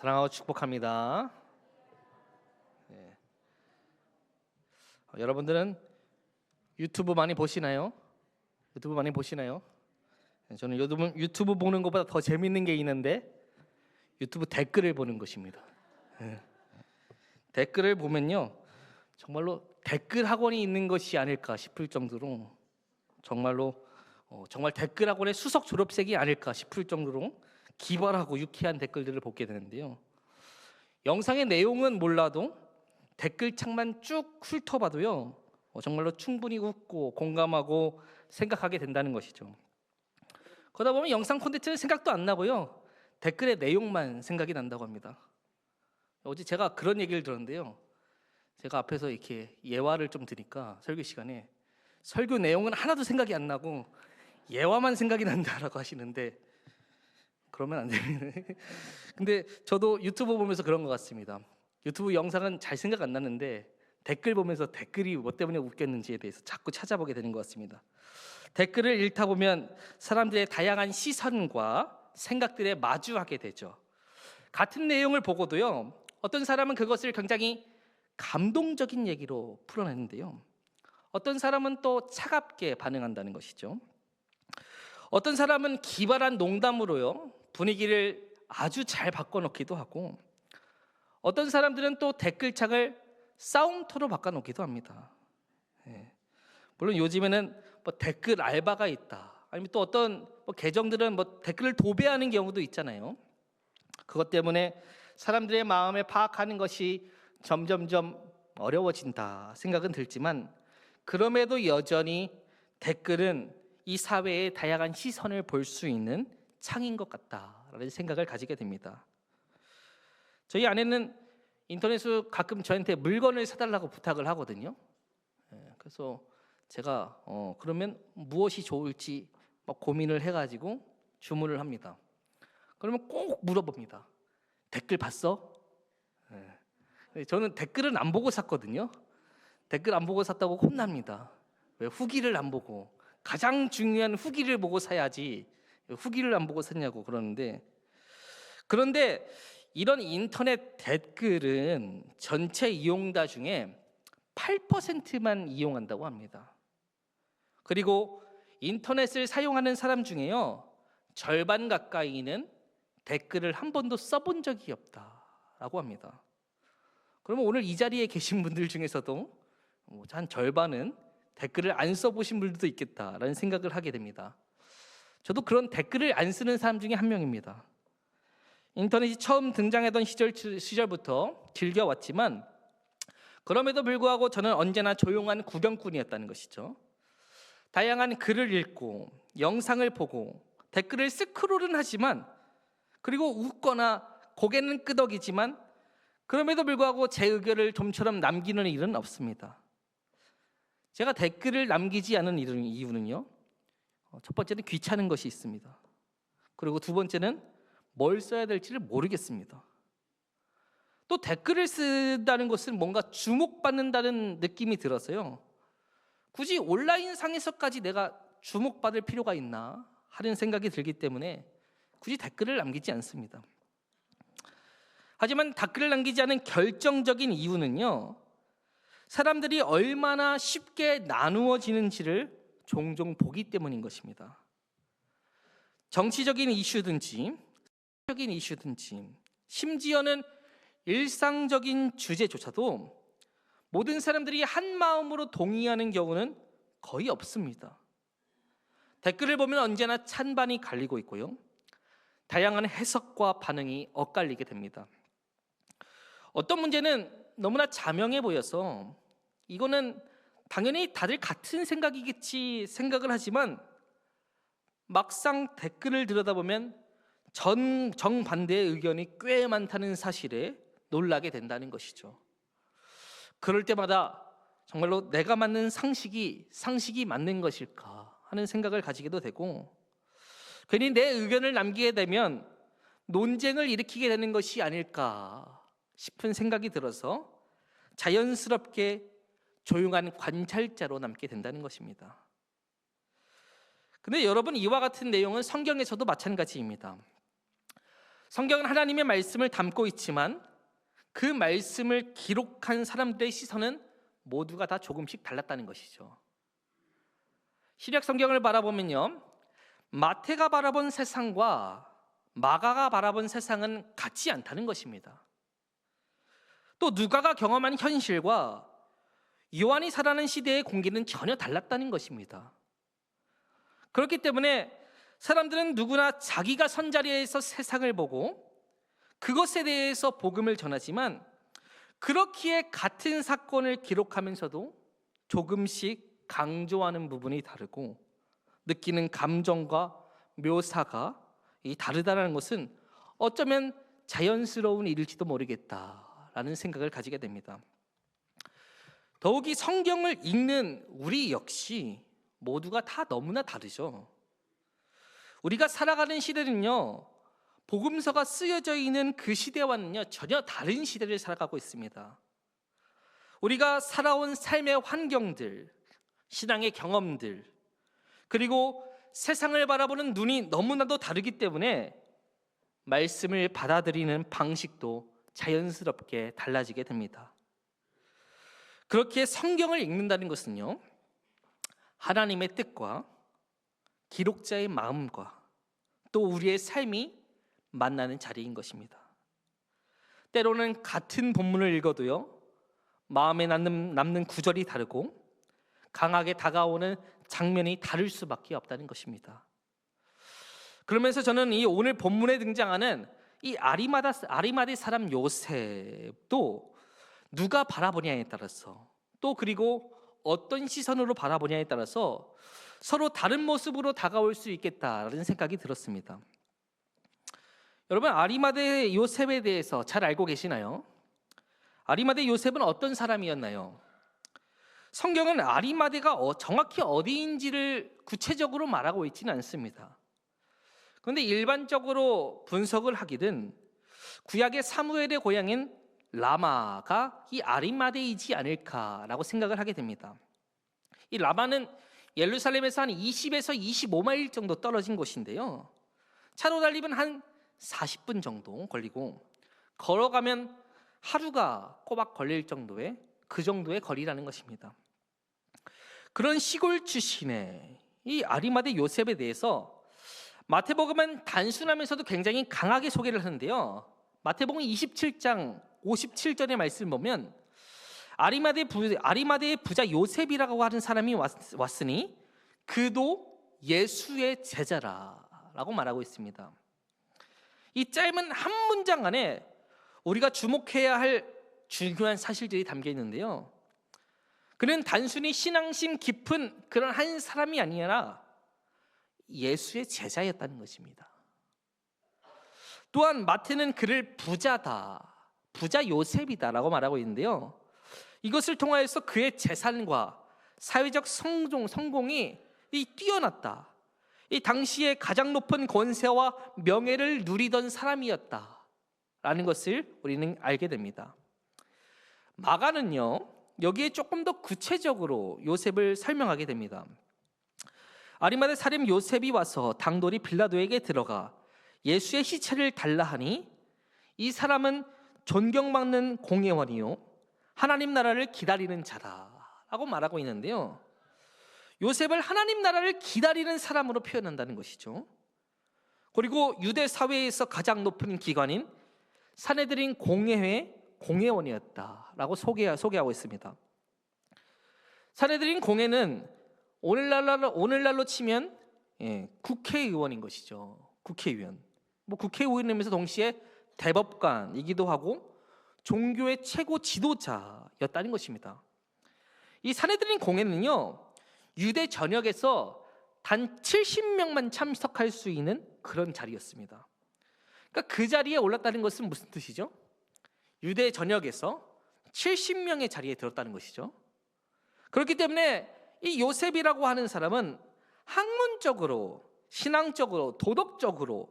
사랑하고 축복합니다. 네. 여러분들은 유튜브 많이 보시나요? 유튜브 많이 보시나요? 네, 저는 요즘 유튜브 보는 것보다 더 재밌는 게 있는데 유튜브 댓글을 보는 것입니다. 네. 댓글을 보면요, 정말로 댓글 학원이 있는 것이 아닐까 싶을 정도로 정말로 정말 댓글 학원의 수석 졸업생이 아닐까 싶을 정도로 기발하고 유쾌한 댓글들을 보게 되는데요. 영상의 내용은 몰라도 댓글창만 쭉 훑어봐도요, 정말로 충분히 웃고 공감하고 생각하게 된다는 것이죠. 그러다 보면 영상 콘텐츠는 생각도 안 나고요, 댓글의 내용만 생각이 난다고 합니다. 어제 제가 그런 얘기를 들었는데요, 제가 앞에서 이렇게 예화를 좀 드니까 설교 시간에 설교 내용은 하나도 생각이 안 나고 예화만 생각이 난다라고 하시는데 그러면 안 됩니다. 근데 저도 유튜브 보면서 그런 것 같습니다. 유튜브 영상은 잘 생각 안 나는데 댓글 보면서 댓글이 뭐 때문에 웃겼는지에 대해서 자꾸 찾아보게 되는 것 같습니다. 댓글을 읽다 보면 사람들의 다양한 시선과 생각들에 마주하게 되죠. 같은 내용을 보고도요, 어떤 사람은 그것을 굉장히 감동적인 얘기로 풀어내는데요, 어떤 사람은 또 차갑게 반응한다는 것이죠. 어떤 사람은 기발한 농담으로요, 분위기를 아주 잘 바꿔놓기도 하고, 어떤 사람들은 또 댓글창을 싸움터로 바꿔놓기도 합니다. 물론 요즘에는 뭐 댓글 알바가 있다, 아니면 또 어떤 계정들은 뭐 댓글을 도배하는 경우도 있잖아요. 그것 때문에 사람들의 마음을 파악하는 것이 점점점 어려워진다 생각은 들지만, 그럼에도 여전히 댓글은 이 사회의 다양한 시선을 볼 수 있는 창인 것 같다라는 생각을 가지게 됩니다. 저희 아내는 인터넷으로 가끔 저한테 물건을 사달라고 부탁을 하거든요. 그래서 제가 그러면 무엇이 좋을지 막 고민을 해가지고 주문을 합니다. 그러면 꼭 물어봅니다. 댓글 봤어? 저는 댓글은 안 보고 샀거든요. 댓글 안 보고 샀다고 혼납니다. 왜 후기를 안 보고, 가장 중요한 후기를 보고 사야지 후기를 안 보고 샀냐고 그러는데, 그런데 이런 인터넷 댓글은 전체 이용자 중에 8%만 이용한다고 합니다. 그리고 인터넷을 사용하는 사람 중에요, 절반 가까이는 댓글을 한 번도 써본 적이 없다라고 합니다. 그러면 오늘 이 자리에 계신 분들 중에서도 한 절반은 댓글을 안 써보신 분들도 있겠다라는 생각을 하게 됩니다. 저도 그런 댓글을 안 쓰는 사람 중에 한 명입니다. 인터넷이 처음 등장하던 시절부터 즐겨왔지만, 그럼에도 불구하고 저는 언제나 조용한 구경꾼이었다는 것이죠. 다양한 글을 읽고 영상을 보고 댓글을 스크롤은 하지만, 그리고 웃거나 고개는 끄덕이지만, 그럼에도 불구하고 제 의견을 좀처럼 남기는 일은 없습니다. 제가 댓글을 남기지 않은 이유는요, 첫 번째는 귀찮은 것이 있습니다. 그리고 두 번째는 뭘 써야 될지를 모르겠습니다. 또 댓글을 쓴다는 것은 뭔가 주목받는다는 느낌이 들어서요, 굳이 온라인 상에서까지 내가 주목받을 필요가 있나 하는 생각이 들기 때문에 굳이 댓글을 남기지 않습니다. 하지만 댓글을 남기지 않은 결정적인 이유는요, 사람들이 얼마나 쉽게 나누어지는지를 종종 보기 때문인 것입니다. 정치적인 이슈든지 사회적인 이슈든지 심지어는 일상적인 주제조차도 모든 사람들이 한 마음으로 동의하는 경우는 거의 없습니다. 댓글을 보면 언제나 찬반이 갈리고 있고요, 다양한 해석과 반응이 엇갈리게 됩니다. 어떤 문제는 너무나 자명해 보여서 이거는 당연히 다들 같은 생각이겠지 생각을 하지만, 막상 댓글을 들여다보면 정반대의 의견이 꽤 많다는 사실에 놀라게 된다는 것이죠. 그럴 때마다 정말로 내가 맞는 상식이 맞는 것일까 하는 생각을 가지게도 되고, 괜히 내 의견을 남기게 되면 논쟁을 일으키게 되는 것이 아닐까 싶은 생각이 들어서 자연스럽게 조용한 관찰자로 남게 된다는 것입니다. 근데 여러분, 이와 같은 내용은 성경에서도 마찬가지입니다. 성경은 하나님의 말씀을 담고 있지만 그 말씀을 기록한 사람들의 시선은 모두가 다 조금씩 달랐다는 것이죠. 신약 성경을 바라보면요, 마태가 바라본 세상과 마가가 바라본 세상은 같지 않다는 것입니다. 또 누가가 경험한 현실과 요한이 살아가는 시대의 공기는 전혀 달랐다는 것입니다. 그렇기 때문에 사람들은 누구나 자기가 선 자리에서 세상을 보고 그것에 대해서 복음을 전하지만, 그렇기에 같은 사건을 기록하면서도 조금씩 강조하는 부분이 다르고 느끼는 감정과 묘사가 다르다는 것은 어쩌면 자연스러운 일일지도 모르겠다라는 생각을 가지게 됩니다. 더욱이 성경을 읽는 우리 역시 모두가 다 너무나 다르죠. 우리가 살아가는 시대는요, 복음서가 쓰여져 있는 그 시대와는요 전혀 다른 시대를 살아가고 있습니다. 우리가 살아온 삶의 환경들, 신앙의 경험들, 그리고 세상을 바라보는 눈이 너무나도 다르기 때문에 말씀을 받아들이는 방식도 자연스럽게 달라지게 됩니다. 그렇게 성경을 읽는다는 것은요, 하나님의 뜻과 기록자의 마음과 또 우리의 삶이 만나는 자리인 것입니다. 때로는 같은 본문을 읽어도요, 마음에 남는 구절이 다르고 강하게 다가오는 장면이 다를 수밖에 없다는 것입니다. 그러면서 저는 이 오늘 본문에 등장하는 이 아리마대 사람 요셉도 누가 바라보냐에 따라서, 또 그리고 어떤 시선으로 바라보냐에 따라서 서로 다른 모습으로 다가올 수 있겠다라는 생각이 들었습니다. 여러분, 아리마대 요셉에 대해서 잘 알고 계시나요? 아리마대 요셉은 어떤 사람이었나요? 성경은 아리마대가 정확히 어디인지를 구체적으로 말하고 있지는 않습니다. 그런데 일반적으로 분석을 하기는 구약의 사무엘의 고향인 라마가 이 아리마대이지 않을까라고 생각을 하게 됩니다. 이 라마는 예루살렘에서 한 20에서 25마일 정도 떨어진 곳인데요, 차로 달리면 한 40분 정도 걸리고 걸어가면 하루가 꼬박 걸릴 정도의 그 정도의 거리라는 것입니다. 그런 시골 출신의 이 아리마대 요셉에 대해서 마태복음은 단순하면서도 굉장히 강하게 소개를 하는데요, 마태복음 27장 57절의 말씀을 보면 아리마대의 부자 요셉이라고 하는 사람이 왔으니 그도 예수의 제자라라고 말하고 있습니다. 이 짧은 한 문장 안에 우리가 주목해야 할 중요한 사실들이 담겨 있는데요, 그는 단순히 신앙심 깊은 그런 한 사람이 아니라 예수의 제자였다는 것입니다. 또한 마태는 그를 부자 요셉이다라고 말하고 있는데요, 이것을 통하여서 그의 재산과 사회적 성공이 뛰어났다, 이 당시에 가장 높은 권세와 명예를 누리던 사람이었다라는 것을 우리는 알게 됩니다. 마가는요, 여기에 조금 더 구체적으로 요셉을 설명하게 됩니다. 아리마대 사람 요셉이 와서 당돌이 빌라도에게 들어가 예수의 시체를 달라 하니 이 사람은 존경받는 공회원이요 하나님 나라를 기다리는 자라라고 말하고 있는데요, 요셉을 하나님 나라를 기다리는 사람으로 표현한다는 것이죠. 그리고 유대 사회에서 가장 높은 기관인 산헤드린 공회회 공회원이었다라고 소개하고 있습니다. 산헤드린 공회는 오늘날로 치면 국회의원인 것이죠. 국회의원. 국회의원이면서 동시에 대법관이기도 하고 종교의 최고 지도자였다는 것입니다. 이 산헤드린 공회는요, 유대 전역에서 단 70명만 참석할 수 있는 그런 자리였습니다. 그러니까 그 자리에 올랐다는 것은 무슨 뜻이죠? 유대 전역에서 70명의 자리에 들었다는 것이죠. 그렇기 때문에 이 요셉이라고 하는 사람은 학문적으로, 신앙적으로, 도덕적으로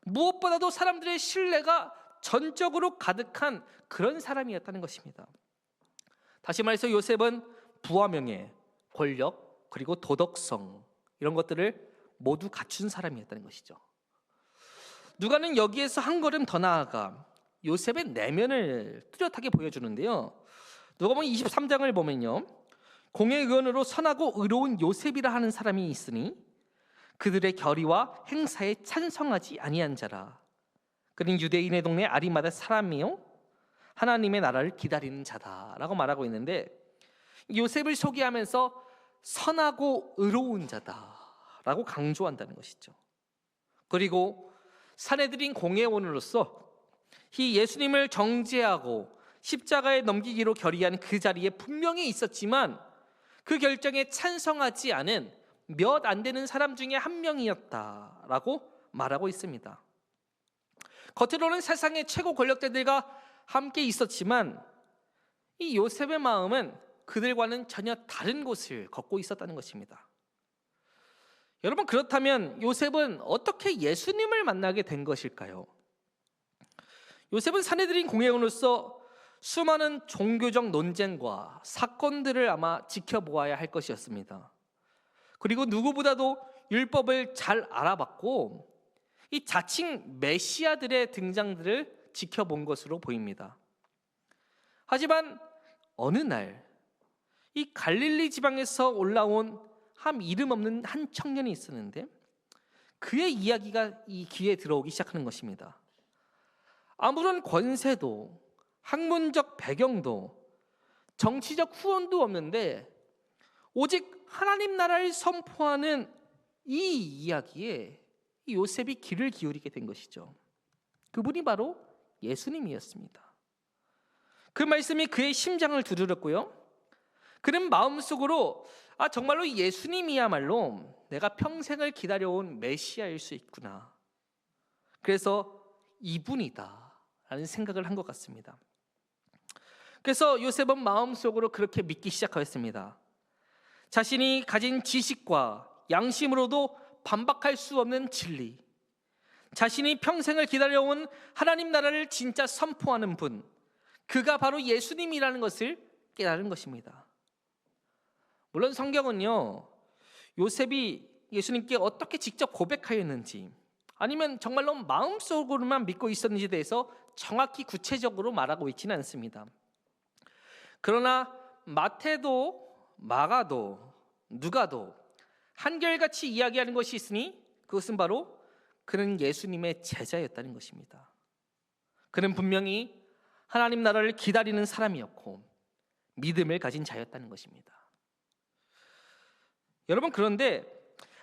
무엇보다도 사람들의 신뢰가 전적으로 가득한 그런 사람이었다는 것입니다. 다시 말해서 요셉은 부와 명예, 권력, 그리고 도덕성 이런 것들을 모두 갖춘 사람이었다는 것이죠. 누가는 여기에서 한 걸음 더 나아가 요셉의 내면을 뚜렷하게 보여주는데요. 누가복음 23장을 보면요, 공의 의원으로 선하고 의로운 요셉이라 하는 사람이 있으니 그들의 결의와 행사에 찬성하지 아니한 자라. 그는 유대인의 동네 아리마다 사람이요 하나님의 나라를 기다리는 자다라고 말하고 있는데, 요셉을 소개하면서 선하고 의로운 자다라고 강조한다는 것이죠. 그리고 사내들인 공회원으로서 이 예수님을 정죄하고 십자가에 넘기기로 결의한 그 자리에 분명히 있었지만 그 결정에 찬성하지 않은 몇 안 되는 사람 중에 한 명이었다라고 말하고 있습니다. 겉으로는 세상의 최고 권력자들과 함께 있었지만 이 요셉의 마음은 그들과는 전혀 다른 곳을 걷고 있었다는 것입니다. 여러분, 그렇다면 요셉은 어떻게 예수님을 만나게 된 것일까요? 요셉은 사내들인 공회원으로서 수많은 종교적 논쟁과 사건들을 아마 지켜보아야 할 것이었습니다. 그리고 누구보다도 율법을 잘 알아봤고 이 자칭 메시아들의 등장들을 지켜본 것으로 보입니다. 하지만 어느 날 이 갈릴리 지방에서 올라온 한 이름 없는 한 청년이 있었는데 그의 이야기가 이 귀에 들어오기 시작하는 것입니다. 아무런 권세도 학문적 배경도 정치적 후원도 없는데 오직 하나님 나라를 선포하는 이 이야기에 요셉이 귀를 기울이게 된 것이죠. 그분이 바로 예수님이었습니다. 그 말씀이 그의 심장을 두드렸고요, 그는 마음속으로 정말로 예수님이야말로 내가 평생을 기다려온 메시아일 수 있구나, 그래서 이분이다 라는 생각을 한 것 같습니다. 그래서 요셉은 마음속으로 그렇게 믿기 시작하였습니다. 자신이 가진 지식과 양심으로도 반박할 수 없는 진리, 자신이 평생을 기다려온 하나님 나라를 진짜 선포하는 분, 그가 바로 예수님이라는 것을 깨달은 것입니다. 물론 성경은요, 요셉이 예수님께 어떻게 직접 고백하였는지 아니면 정말로 마음속으로만 믿고 있었는지에 대해서 정확히 구체적으로 말하고 있지는 않습니다. 그러나 마태도 마가도 누가도 한결같이 이야기하는 것이 있으니 그것은 바로 그는 예수님의 제자였다는 것입니다. 그는 분명히 하나님 나라를 기다리는 사람이었고 믿음을 가진 자였다는 것입니다. 여러분, 그런데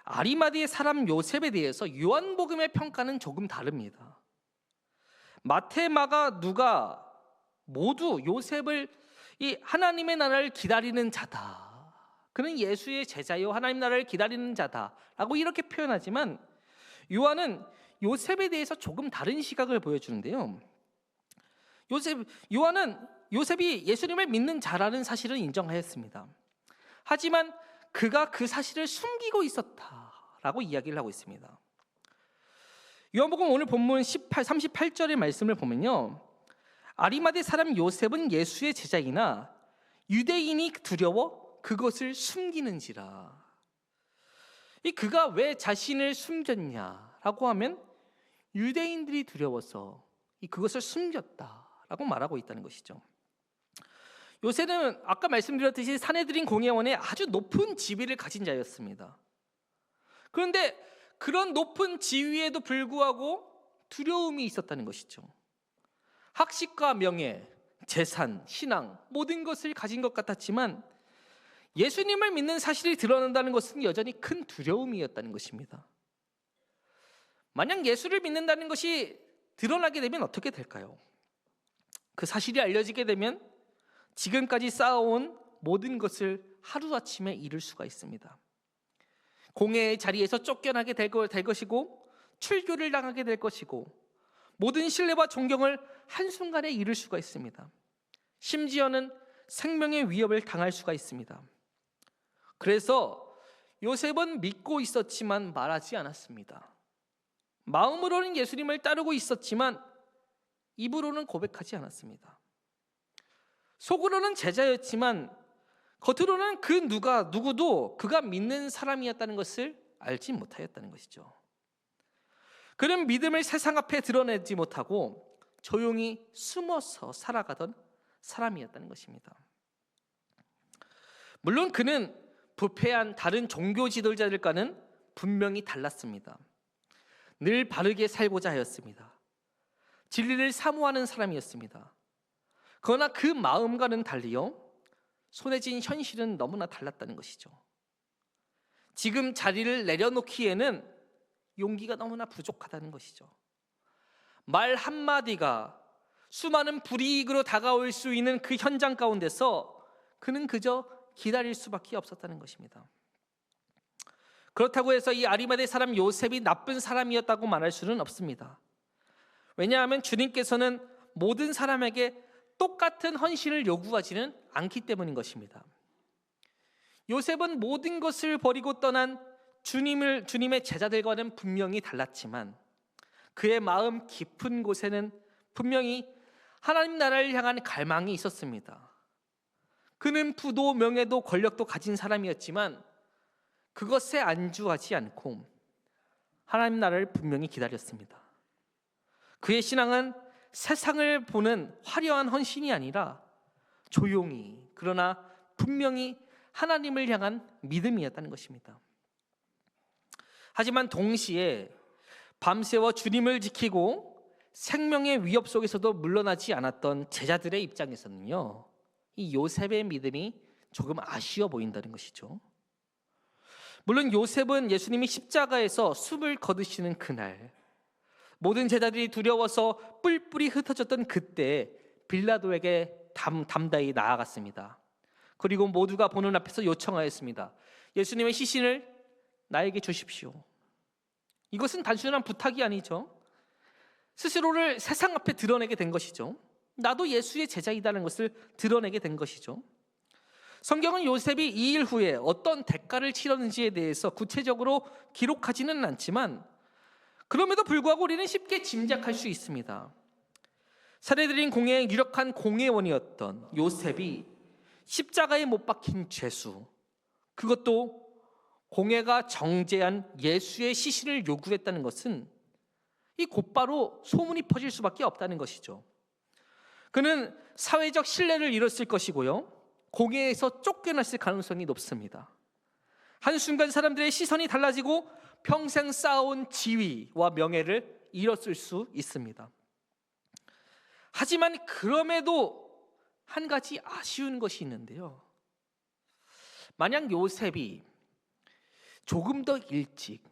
아리마디의 사람 요셉에 대해서 요한복음의 평가는 조금 다릅니다. 마태, 마가, 누가 모두 요셉을 이 하나님의 나라를 기다리는 자다, 그는 예수의 제자요 하나님 나라를 기다리는 자다라고 이렇게 표현하지만 요한은 요셉에 대해서 조금 다른 시각을 보여주는데요. 요한은 요셉이 예수님을 믿는 자라는 사실을 인정하였습니다. 하지만 그가 그 사실을 숨기고 있었다라고 이야기를 하고 있습니다. 요한복음 오늘 본문 38절의 말씀을 보면요, 아리마대 사람 요셉은 예수의 제자이나 유대인이 두려워 그것을 숨기는지라. 그가 왜 자신을 숨겼냐라고 하면 유대인들이 두려워서 그것을 숨겼다라고 말하고 있다는 것이죠. 요셉은 아까 말씀드렸듯이 사내들인 공회원의 아주 높은 지위를 가진 자였습니다. 그런데 그런 높은 지위에도 불구하고 두려움이 있었다는 것이죠. 학식과 명예, 재산, 신앙 모든 것을 가진 것 같았지만 예수님을 믿는 사실이 드러난다는 것은 여전히 큰 두려움이었다는 것입니다. 만약 예수를 믿는다는 것이 드러나게 되면 어떻게 될까요? 그 사실이 알려지게 되면 지금까지 쌓아온 모든 것을 하루아침에 잃을 수가 있습니다. 공회의 자리에서 쫓겨나게 될 것이고 출교를 당하게 될 것이고 모든 신뢰와 존경을 한순간에 잃을 수가 있습니다. 심지어는 생명의 위협을 당할 수가 있습니다. 그래서 요셉은 믿고 있었지만 말하지 않았습니다. 마음으로는 예수님을 따르고 있었지만 입으로는 고백하지 않았습니다. 속으로는 제자였지만 겉으로는 그 누구도 그가 믿는 사람이었다는 것을 알지 못하였다는 것이죠. 그는 믿음을 세상 앞에 드러내지 못하고 조용히 숨어서 살아가던 사람이었다는 것입니다. 물론 그는 부패한 다른 종교 지도자들과는 분명히 달랐습니다. 늘 바르게 살고자 하였습니다. 진리를 사모하는 사람이었습니다. 그러나 그 마음과는 달리요, 손에 쥔 현실은 너무나 달랐다는 것이죠. 지금 자리를 내려놓기에는 용기가 너무나 부족하다는 것이죠. 말 한마디가 수많은 불이익으로 다가올 수 있는 그 현장 가운데서 그는 그저 기다릴 수밖에 없었다는 것입니다. 그렇다고 해서 이 아리마대 사람 요셉이 나쁜 사람이었다고 말할 수는 없습니다. 왜냐하면 주님께서는 모든 사람에게 똑같은 헌신을 요구하지는 않기 때문인 것입니다. 요셉은 모든 것을 버리고 떠난 주님의 제자들과는 분명히 달랐지만 그의 마음 깊은 곳에는 분명히 하나님 나라를 향한 갈망이 있었습니다. 그는 부도 명예도 권력도 가진 사람이었지만 그것에 안주하지 않고 하나님 나라를 분명히 기다렸습니다. 그의 신앙은 세상을 보는 화려한 헌신이 아니라 조용히 그러나 분명히 하나님을 향한 믿음이었다는 것입니다. 하지만 동시에 밤새워 주님을 지키고 생명의 위협 속에서도 물러나지 않았던 제자들의 입장에서는요, 이 요셉의 믿음이 조금 아쉬워 보인다는 것이죠. 물론 요셉은 예수님이 십자가에서 숨을 거두시는 그날, 모든 제자들이 두려워서 뿔뿔이 흩어졌던 그때 빌라도에게 담다히 나아갔습니다. 그리고 모두가 보는 앞에서 요청하였습니다. 예수님의 시신을 나에게 주십시오. 이것은 단순한 부탁이 아니죠. 스스로를 세상 앞에 드러내게 된 것이죠. 나도 예수의 제자이다는 것을 드러내게 된 것이죠. 성경은 요셉이 이 일 후에 어떤 대가를 치렀는지에 대해서 구체적으로 기록하지는 않지만 그럼에도 불구하고 우리는 쉽게 짐작할 수 있습니다. 살해드린 공예의 유력한 공예원이었던 요셉이 십자가에 못 박힌 죄수, 그것도 공예가 정죄한 예수의 시신을 요구했다는 것은 이 곧바로 소문이 퍼질 수밖에 없다는 것이죠. 그는 사회적 신뢰를 잃었을 것이고요, 공예에서 쫓겨났을 가능성이 높습니다. 한순간 사람들의 시선이 달라지고 평생 쌓아온 지위와 명예를 잃었을 수 있습니다. 하지만 그럼에도 한 가지 아쉬운 것이 있는데요. 만약 요셉이 조금 더 일찍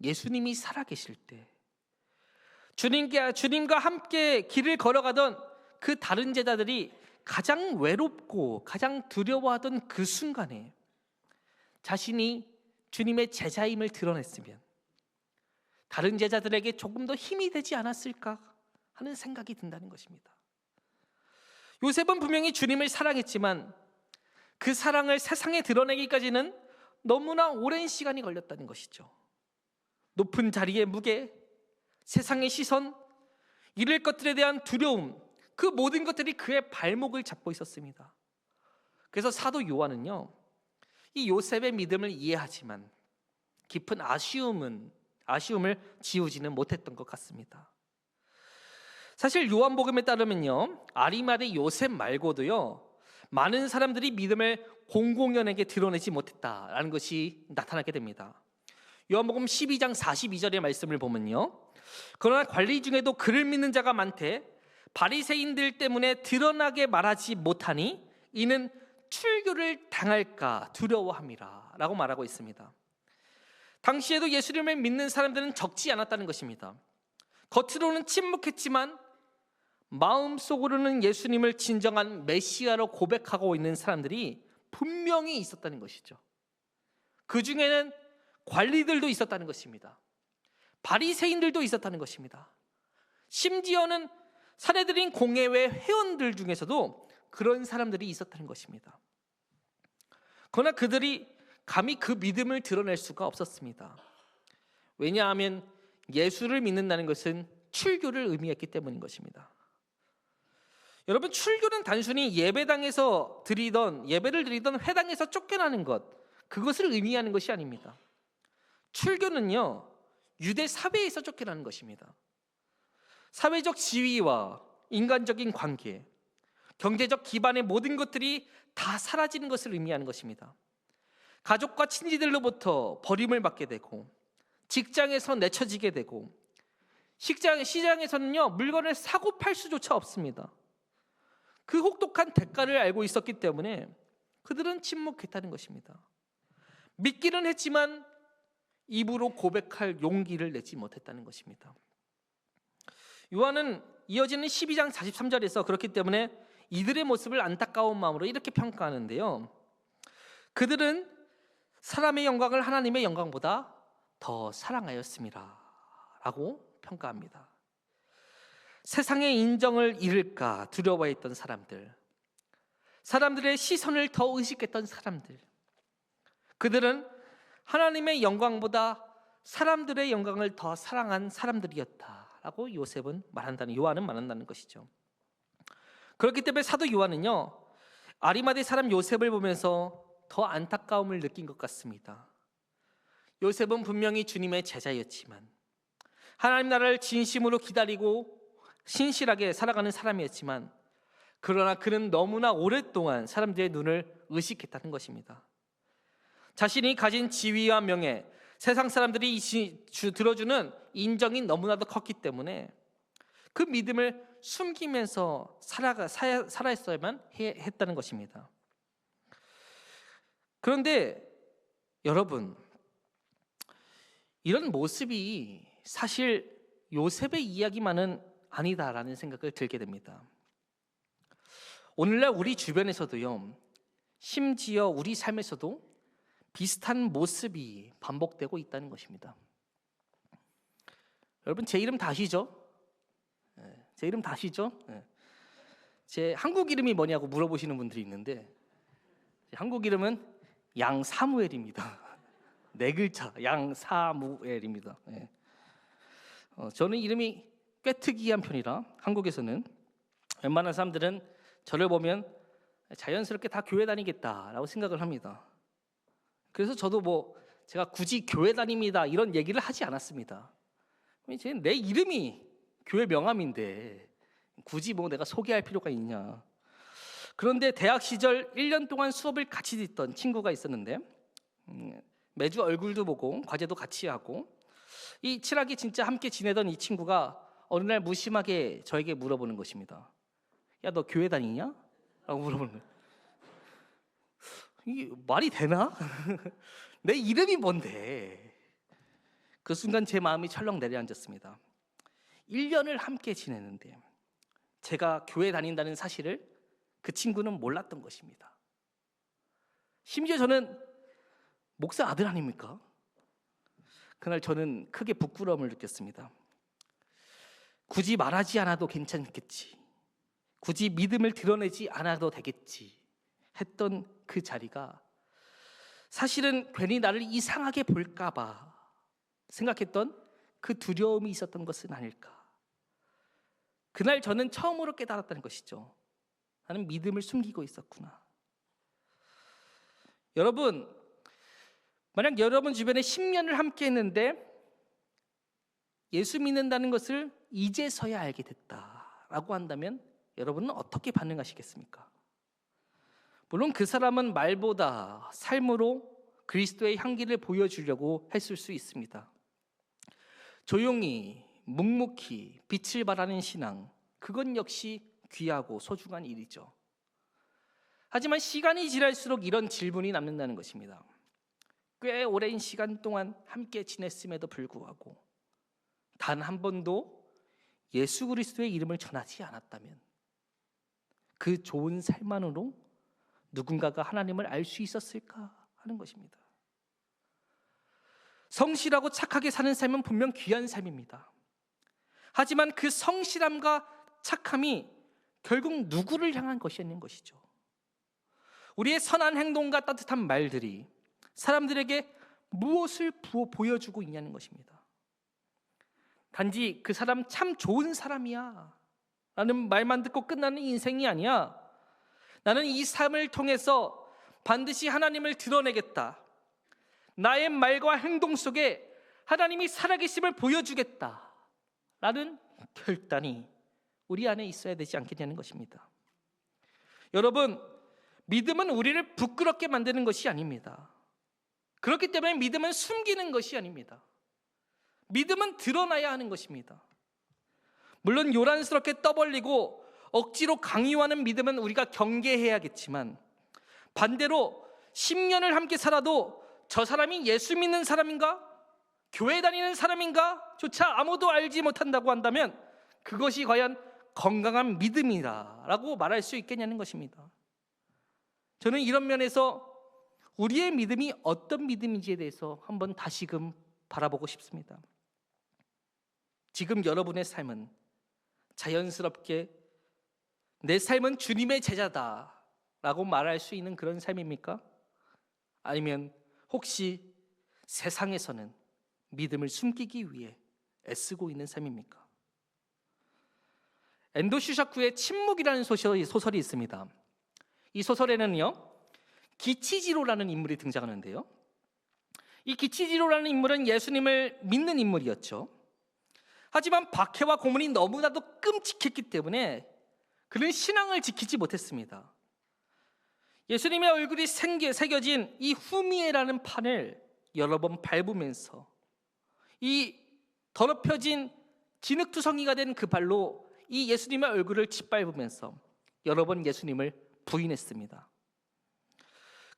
예수님이 살아계실 때 주님과 함께 길을 걸어가던 그 다른 제자들이 가장 외롭고 가장 두려워하던 그 순간에 자신이 주님의 제자임을 드러냈으면 다른 제자들에게 조금 더 힘이 되지 않았을까 하는 생각이 든다는 것입니다. 요셉은 분명히 주님을 사랑했지만 그 사랑을 세상에 드러내기까지는 너무나 오랜 시간이 걸렸다는 것이죠. 높은 자리의 무게, 세상의 시선, 잃을 것들에 대한 두려움, 그 모든 것들이 그의 발목을 잡고 있었습니다. 그래서 사도 요한은요, 이 요셉의 믿음을 이해하지만 깊은 아쉬움을 지우지는 못했던 것 같습니다. 사실 요한복음에 따르면요, 아리마대 요셉 말고도요, 많은 사람들이 믿음을 공공연하게 드러내지 못했다라는 것이 나타나게 됩니다. 요한복음 12장 42절의 말씀을 보면요, 그러나 관리 중에도 그를 믿는 자가 많되 바리새인들 때문에 드러나게 말하지 못하니 이는 출교를 당할까 두려워함이라 라고 말하고 있습니다. 당시에도 예수님을 믿는 사람들은 적지 않았다는 것입니다. 겉으로는 침묵했지만 마음속으로는 예수님을 진정한 메시아로 고백하고 있는 사람들이 분명히 있었다는 것이죠. 그 중에는 관리들도 있었다는 것입니다. 바리새인들도 있었다는 것입니다. 심지어는 살해드린 공예회 회원들 중에서도 그런 사람들이 있었다는 것입니다. 그러나 그들이 감히 그 믿음을 드러낼 수가 없었습니다. 왜냐하면 예수를 믿는다는 것은 출교를 의미했기 때문인 것입니다. 여러분, 출교는 단순히 예배를 드리던 회당에서 쫓겨나는 것, 그것을 의미하는 것이 아닙니다. 출교는요, 유대 사회에서 쫓겨나는 것입니다. 사회적 지위와 인간적인 관계, 경제적 기반의 모든 것들이 다 사라지는 것을 의미하는 것입니다. 가족과 친지들로부터 버림을 받게 되고, 직장에서 내쳐지게 되고, 시장에서는요 물건을 사고 팔 수조차 없습니다. 그 혹독한 대가를 알고 있었기 때문에 그들은 침묵했다는 것입니다. 믿기는 했지만 입으로 고백할 용기를 내지 못했다는 것입니다. 요한은 이어지는 12장 43절에서 그렇기 때문에 이들의 모습을 안타까운 마음으로 이렇게 평가하는데요. 그들은 사람의 영광을 하나님의 영광보다 더 사랑하였습니다 라고 평가합니다. 세상의 인정을 잃을까 두려워했던 사람들, 사람들의 시선을 더 의식했던 사람들, 그들은 하나님의 영광보다 사람들의 영광을 더 사랑한 사람들이었다라고 요한은 말한다는 것이죠. 그렇기 때문에 사도 요한은요 아리마대 사람 요셉을 보면서 더 안타까움을 느낀 것 같습니다. 요셉은 분명히 주님의 제자였지만, 하나님 나라를 진심으로 기다리고 신실하게 살아가는 사람이었지만, 그러나 그는 너무나 오랫동안 사람들의 눈을 의식했다는 것입니다. 자신이 가진 지위와 명예, 세상 사람들이 들어주는 인정이 너무나도 컸기 때문에 그 믿음을 숨기면서 살아있어야만 했다는 것입니다. 그런데 여러분, 이런 모습이 사실 요셉의 이야기만은 아니다라는 생각을 들게 됩니다. 오늘날 우리 주변에서도요, 심지어 우리 삶에서도 비슷한 모습이 반복되고 있다는 것입니다. 여러분, 제 이름 다 아시죠? 제 이름 다 아시죠? 제 한국 이름이 뭐냐고 물어보시는 분들이 있는데, 한국 이름은 양사무엘입니다. 네 글자, 양사무엘입니다. 저는 이름이 꽤 특이한 편이라 한국에서는 웬만한 사람들은 저를 보면 자연스럽게 다 교회 다니겠다라고 생각을 합니다. 그래서 저도 제가 굳이 교회 다닙니다 이런 얘기를 하지 않았습니다. 내 이름이 교회 명함인데 굳이 내가 소개할 필요가 있냐. 그런데 대학 시절 1년 동안 수업을 같이 듣던 친구가 있었는데, 매주 얼굴도 보고 과제도 같이 하고 이 친하게 진짜 함께 지내던 이 친구가 어느 날 무심하게 저에게 물어보는 것입니다. 야, 너 교회 다니냐? 라고 물어보는 거예요. 이게 말이 되나? 내 이름이 뭔데? 그 순간 제 마음이 철렁 내려앉았습니다. 1년을 함께 지내는데 제가 교회 다닌다는 사실을 그 친구는 몰랐던 것입니다. 심지어 저는 목사 아들 아닙니까? 그날 저는 크게 부끄러움을 느꼈습니다. 굳이 말하지 않아도 괜찮겠지, 굳이 믿음을 드러내지 않아도 되겠지 했던 그 자리가 사실은 괜히 나를 이상하게 볼까 봐 생각했던 그 두려움이 있었던 것은 아닐까. 그날 저는 처음으로 깨달았다는 것이죠. 나는 믿음을 숨기고 있었구나. 여러분, 만약 여러분 주변에 10년을 함께 했는데 예수 믿는다는 것을 이제서야 알게 됐다라고 한다면 여러분은 어떻게 반응하시겠습니까? 물론 그 사람은 말보다 삶으로 그리스도의 향기를 보여주려고 했을 수 있습니다. 조용히 묵묵히 빛을 발하는 신앙, 그건 역시 귀하고 소중한 일이죠. 하지만 시간이 지날수록 이런 질문이 남는다는 것입니다. 꽤 오랜 시간 동안 함께 지냈음에도 불구하고 단 한 번도 예수 그리스도의 이름을 전하지 않았다면 그 좋은 삶만으로 누군가가 하나님을 알 수 있었을까 하는 것입니다. 성실하고 착하게 사는 삶은 분명 귀한 삶입니다. 하지만 그 성실함과 착함이 결국 누구를 향한 것이었는 것이죠. 우리의 선한 행동과 따뜻한 말들이 사람들에게 무엇을 보여주고 있냐는 것입니다. 단지 그 사람 참 좋은 사람이야 라는 말만 듣고 끝나는 인생이 아니야. 나는 이 삶을 통해서 반드시 하나님을 드러내겠다. 나의 말과 행동 속에 하나님이 살아계심을 보여주겠다라는 결단이 우리 안에 있어야 되지 않겠냐는 것입니다. 여러분, 믿음은 우리를 부끄럽게 만드는 것이 아닙니다. 그렇기 때문에 믿음은 숨기는 것이 아닙니다. 믿음은 드러나야 하는 것입니다. 물론 요란스럽게 떠벌리고 억지로 강요하는 믿음은 우리가 경계해야겠지만, 반대로 10년을 함께 살아도 저 사람이 예수 믿는 사람인가? 교회 다니는 사람인가? 조차 아무도 알지 못한다고 한다면 그것이 과연 건강한 믿음이라고 말할 수 있겠냐는 것입니다. 저는 이런 면에서 우리의 믿음이 어떤 믿음인지에 대해서 한번 다시금 바라보고 싶습니다. 지금 여러분의 삶은 자연스럽게 내 삶은 주님의 제자다라고 말할 수 있는 그런 삶입니까? 아니면 혹시 세상에서는 믿음을 숨기기 위해 애쓰고 있는 삶입니까? 엔도 슈샤쿠의 침묵이라는 소설이 있습니다. 이 소설에는요, 기치지로라는 인물이 등장하는데요, 이 기치지로라는 인물은 예수님을 믿는 인물이었죠. 하지만 박해와 고문이 너무나도 끔찍했기 때문에 그는 신앙을 지키지 못했습니다. 예수님의 얼굴이 새겨진 이 후미에라는 판을 여러 번 밟으면서 이 더럽혀진 진흙투성이가 된 그 발로 이 예수님의 얼굴을 짓밟으면서 여러 번 예수님을 부인했습니다.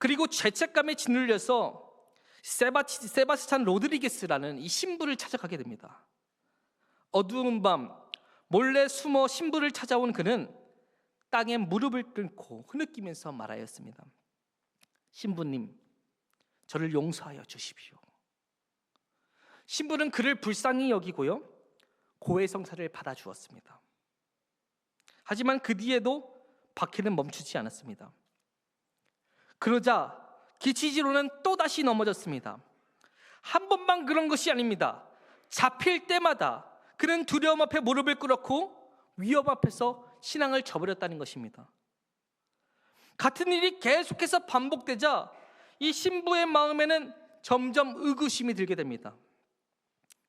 그리고 죄책감에 짓눌려서 세바스찬 로드리게스라는 이 신부를 찾아가게 됩니다. 어두운 밤 몰래 숨어 신부를 찾아온 그는 땅에 무릎을 꿇고 흐느끼면서 말하였습니다. 신부님, 저를 용서하여 주십시오. 신부는 그를 불쌍히 여기고요, 고해성사를 받아주었습니다. 하지만 그 뒤에도 박해는 멈추지 않았습니다. 그러자 기치지로는 또다시 넘어졌습니다. 한 번만 그런 것이 아닙니다. 잡힐 때마다 그는 두려움 앞에 무릎을 꿇었고 위협 앞에서 신앙을 저버렸다는 것입니다. 같은 일이 계속해서 반복되자 이 신부의 마음에는 점점 의구심이 들게 됩니다.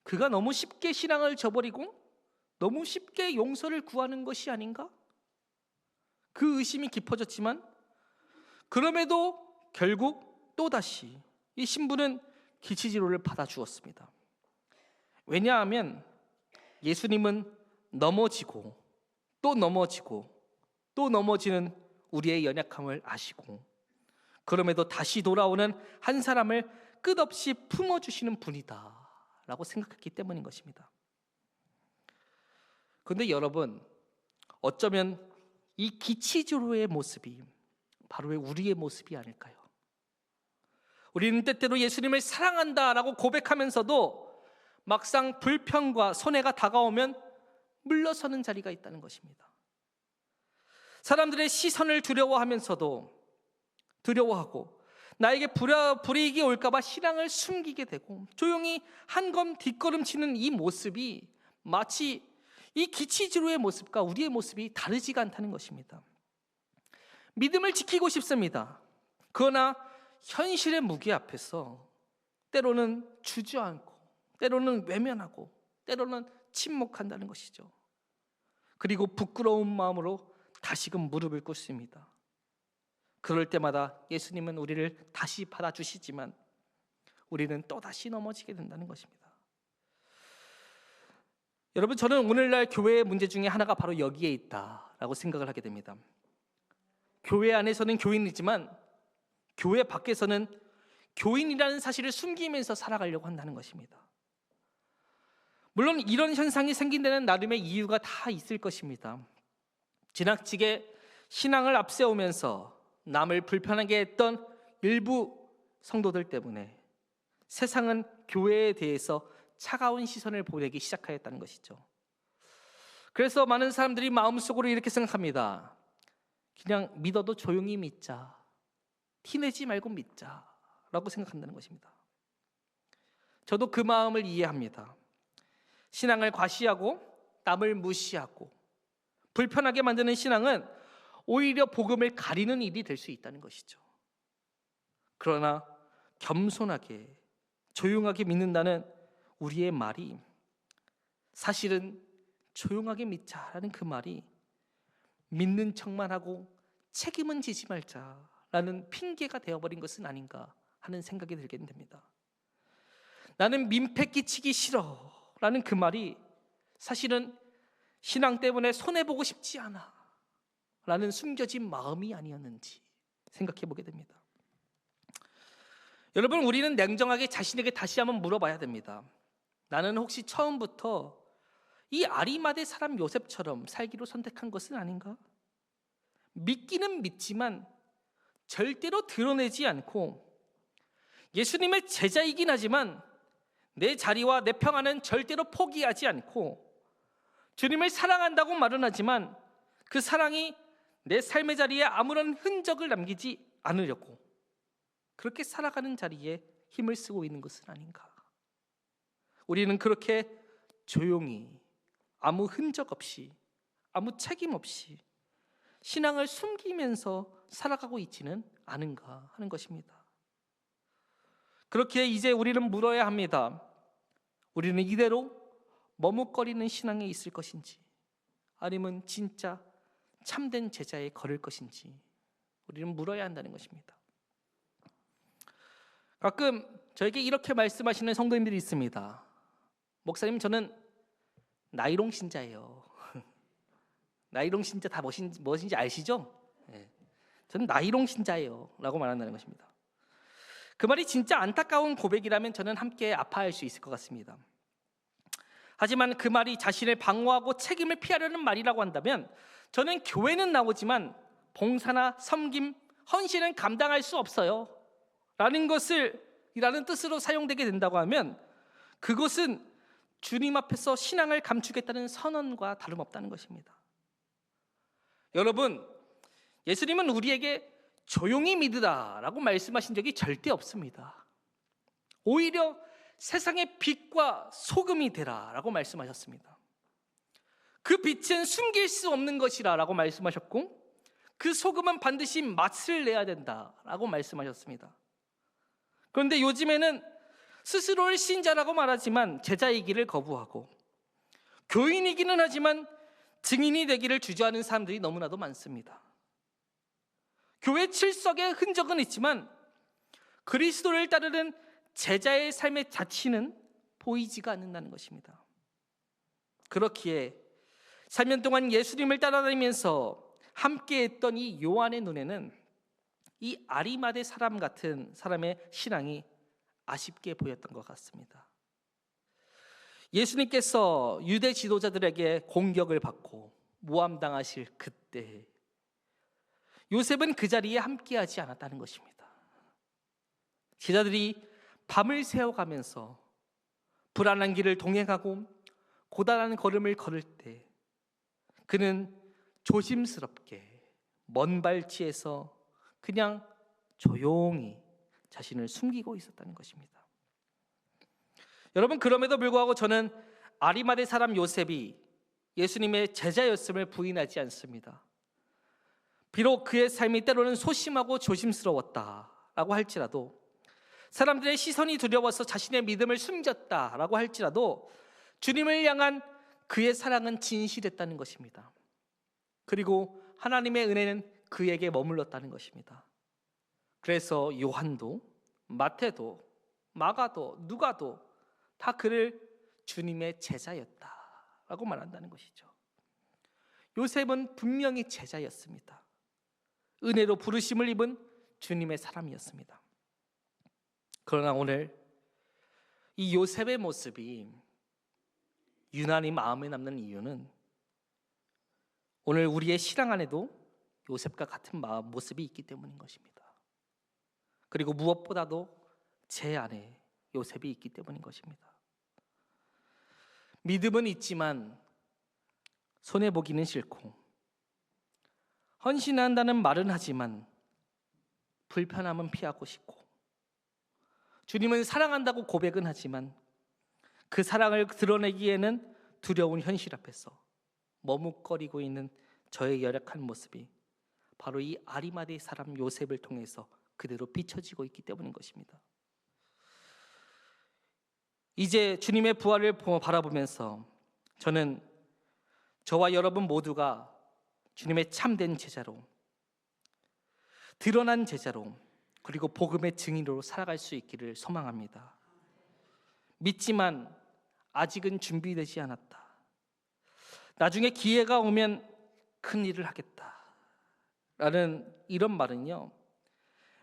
그가 너무 쉽게 신앙을 저버리고 너무 쉽게 용서를 구하는 것이 아닌가? 그 의심이 깊어졌지만 그럼에도 결국 또다시 이 신부는 기치지로를 받아주었습니다. 왜냐하면 예수님은 넘어지고 또 넘어지고 또 넘어지는 우리의 연약함을 아시고 그럼에도 다시 돌아오는 한 사람을 끝없이 품어주시는 분이다 라고 생각했기 때문인 것입니다. 그런데 여러분, 어쩌면 이 기치지로의 모습이 바로 우리의 모습이 아닐까요? 우리는 때때로 예수님을 사랑한다라고 고백하면서도 막상 불평과 손해가 다가오면 물러서는 자리가 있다는 것입니다. 사람들의 시선을 두려워하면서도 두려워하고 나에게 불이익이 올까봐 신앙을 숨기게 되고 조용히 한 걸음 뒷걸음치는 이 모습이 마치 이 기치지로의 모습과 우리의 모습이 다르지가 않다는 것입니다. 믿음을 지키고 싶습니다. 그러나 현실의 무게 앞에서 때로는 주저앉고 때로는 외면하고 때로는 침묵한다는 것이죠. 그리고 부끄러운 마음으로 다시금 무릎을 꿇습니다. 그럴 때마다 예수님은 우리를 다시 받아주시지만 우리는 또다시 넘어지게 된다는 것입니다. 여러분, 저는 오늘날 교회의 문제 중에 하나가 바로 여기에 있다라고 생각을 하게 됩니다. 교회 안에서는 교인이지만 교회 밖에서는 교인이라는 사실을 숨기면서 살아가려고 한다는 것입니다. 물론 이런 현상이 생긴 데는 나름의 이유가 다 있을 것입니다. 지나치게 신앙을 앞세우면서 남을 불편하게 했던 일부 성도들 때문에 세상은 교회에 대해서 차가운 시선을 보내기 시작하였다는 것이죠. 그래서 많은 사람들이 마음속으로 이렇게 생각합니다. 그냥 믿어도 조용히 믿자, 티내지 말고 믿자 라고 생각한다는 것입니다. 저도 그 마음을 이해합니다. 신앙을 과시하고 남을 무시하고 불편하게 만드는 신앙은 오히려 복음을 가리는 일이 될 수 있다는 것이죠. 그러나 겸손하게 조용하게 믿는다는 우리의 말이 사실은 조용하게 믿자라는 그 말이 믿는 척만 하고 책임은 지지 말자라는 핑계가 되어버린 것은 아닌가 하는 생각이 들게 됩니다. 나는 민폐 끼치기 싫어라는 그 말이 사실은 신앙 때문에 손해보고 싶지 않아 라는 숨겨진 마음이 아니었는지 생각해 보게 됩니다. 여러분, 우리는 냉정하게 자신에게 다시 한번 물어봐야 됩니다. 나는 혹시 처음부터 이 아리마대 사람 요셉처럼 살기로 선택한 것은 아닌가? 믿기는 믿지만 절대로 드러내지 않고 예수님의 제자이긴 하지만 내 자리와 내 평안은 절대로 포기하지 않고 주님을 사랑한다고 말은 하지만 그 사랑이 내 삶의 자리에 아무런 흔적을 남기지 않으려고 그렇게 살아가는 자리에 힘을 쓰고 있는 것은 아닌가? 우리는 그렇게 조용히 아무 흔적 없이 아무 책임 없이 신앙을 숨기면서 살아가고 있지는 않은가 하는 것입니다. 그렇게 이제 우리는 물어야 합니다. 우리는 이대로 머뭇거리는 신앙에 있을 것인지 아니면 진짜 참된 제자에 걸을 것인지 우리는 물어야 한다는 것입니다. 가끔 저에게 이렇게 말씀하시는 성도님들이 있습니다. 목사님, 저는 나이롱 신자예요. 나이롱 신자 다 무엇인지 아시죠? 네. 저는 나이롱 신자예요 라고 말한다는 것입니다. 그 말이 진짜 안타까운 고백이라면 저는 함께 아파할 수 있을 것 같습니다. 하지만 그 말이 자신을 방어하고 책임을 피하려는 말이라고 한다면 저는 교회는 나오지만 봉사나 섬김, 헌신은 감당할 수 없어요 라는 뜻으로 사용되게 된다고 하면 그것은 주님 앞에서 신앙을 감추겠다는 선언과 다름없다는 것입니다. 여러분, 예수님은 우리에게 조용히 믿으라라고 말씀하신 적이 절대 없습니다. 오히려 세상의 빛과 소금이 되라라고 말씀하셨습니다. 그 빛은 숨길 수 없는 것이라라고 말씀하셨고 그 소금은 반드시 맛을 내야 된다라고 말씀하셨습니다. 그런데 요즘에는 스스로를 신자라고 말하지만 제자이기를 거부하고 교인이기는 하지만 증인이 되기를 주저하는 사람들이 너무나도 많습니다. 교회 출석의 흔적은 있지만 그리스도를 따르는 제자의 삶의 자취는 보이지가 않는다는 것입니다. 그렇기에 3년 동안 예수님을 따라다니면서 함께했던 이 요한의 눈에는 이 아리마대 사람 같은 사람의 신앙이 아쉽게 보였던 것 같습니다. 예수님께서 유대 지도자들에게 공격을 받고 모함당하실 그때 요셉은 그 자리에 함께하지 않았다는 것입니다. 제자들이 밤을 새워가면서 불안한 길을 동행하고 고단한 걸음을 걸을 때 그는 조심스럽게 먼 발치에서 그냥 조용히 자신을 숨기고 있었다는 것입니다. 여러분, 그럼에도 불구하고 저는 아리마대 사람 요셉이 예수님의 제자였음을 부인하지 않습니다. 비록 그의 삶이 때로는 소심하고 조심스러웠다라고 할지라도 사람들의 시선이 두려워서 자신의 믿음을 숨겼다라고 할지라도 주님을 향한 그의 사랑은 진실했다는 것입니다. 그리고 하나님의 은혜는 그에게 머물렀다는 것입니다. 그래서 요한도 마태도 마가도 누가도 다 그를 주님의 제자였다라고 말한다는 것이죠. 요셉은 분명히 제자였습니다. 은혜로 부르심을 입은 주님의 사람이었습니다. 그러나 오늘 이 요셉의 모습이 유난히 마음에 남는 이유는 오늘 우리의 신앙 안에도 요셉과 같은 모습이 있기 때문인 것입니다. 그리고 무엇보다도 제 안에 요셉이 있기 때문인 것입니다. 믿음은 있지만 손해보기는 싫고 헌신한다는 말은 하지만 불편함은 피하고 싶고 주님은 사랑한다고 고백은 하지만 그 사랑을 드러내기에는 두려운 현실 앞에서 머뭇거리고 있는 저의 열악한 모습이 바로 이 아리마대 사람 요셉을 통해서 그대로 비춰지고 있기 때문인 것입니다. 이제 주님의 부활을 바라보면서 저는 저와 여러분 모두가 주님의 참된 제자로, 드러난 제자로, 그리고 복음의 증인으로 살아갈 수 있기를 소망합니다. 믿지만 아직은 준비되지 않았다. 나중에 기회가 오면 큰 일을 하겠다. 라는 이런 말은요,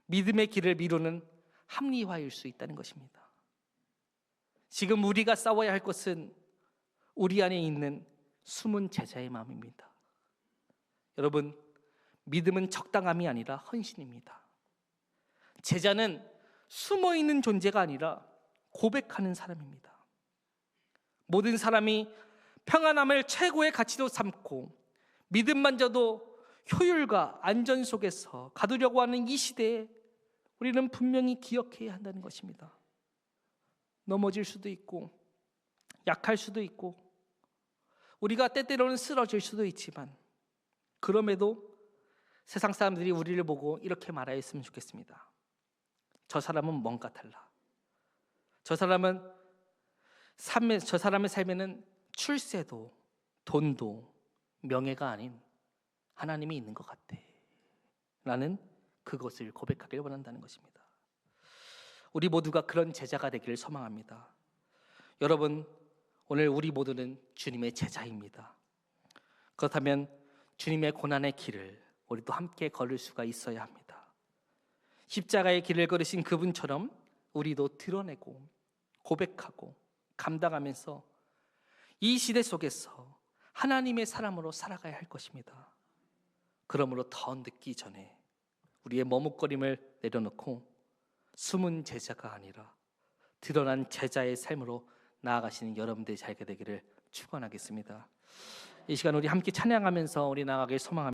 믿음의 길을 미루는 합리화일 수 있다는 것입니다. 지금 우리가 싸워야 할 것은 우리 안에 있는 숨은 제자의 마음입니다. 여러분, 믿음은 적당함이 아니라 헌신입니다. 제자는 숨어 있는 존재가 아니라 고백하는 사람입니다. 모든 사람이 평안함을 최고의 가치로 삼고 믿음만저도 효율과 안전 속에서 가두려고 하는 이 시대에 우리는 분명히 기억해야 한다는 것입니다. 넘어질 수도 있고 약할 수도 있고 우리가 때때로는 쓰러질 수도 있지만, 그럼에도 세상 사람들이 우리를 보고 이렇게 말하였으면 좋겠습니다. 저 사람은 뭔가 달라. 저 사람의 삶에는 출세도 돈도 명예가 아닌 하나님이 있는 것 같아 라는 그것을 고백하길 원한다는 것입니다. 우리 모두가 그런 제자가 되기를 소망합니다. 여러분, 오늘 우리 모두는 주님의 제자입니다. 그렇다면 주님의 고난의 길을 우리도 함께 걸을 수가 있어야 합니다. 십자가의 길을 걸으신 그분처럼 우리도 드러내고 고백하고 감당하면서 이 시대 속에서 하나님의 사람으로 살아가야 할 것입니다. 그러므로 더 늦기 전에 우리의 머뭇거림을 내려놓고 숨은 제자가 아니라 드러난 제자의 삶으로 나아가시는 여러분들이 잘 되기를 축원하겠습니다. 이 시간 우리 함께 찬양하면서 우리 나아가길 소망합니다.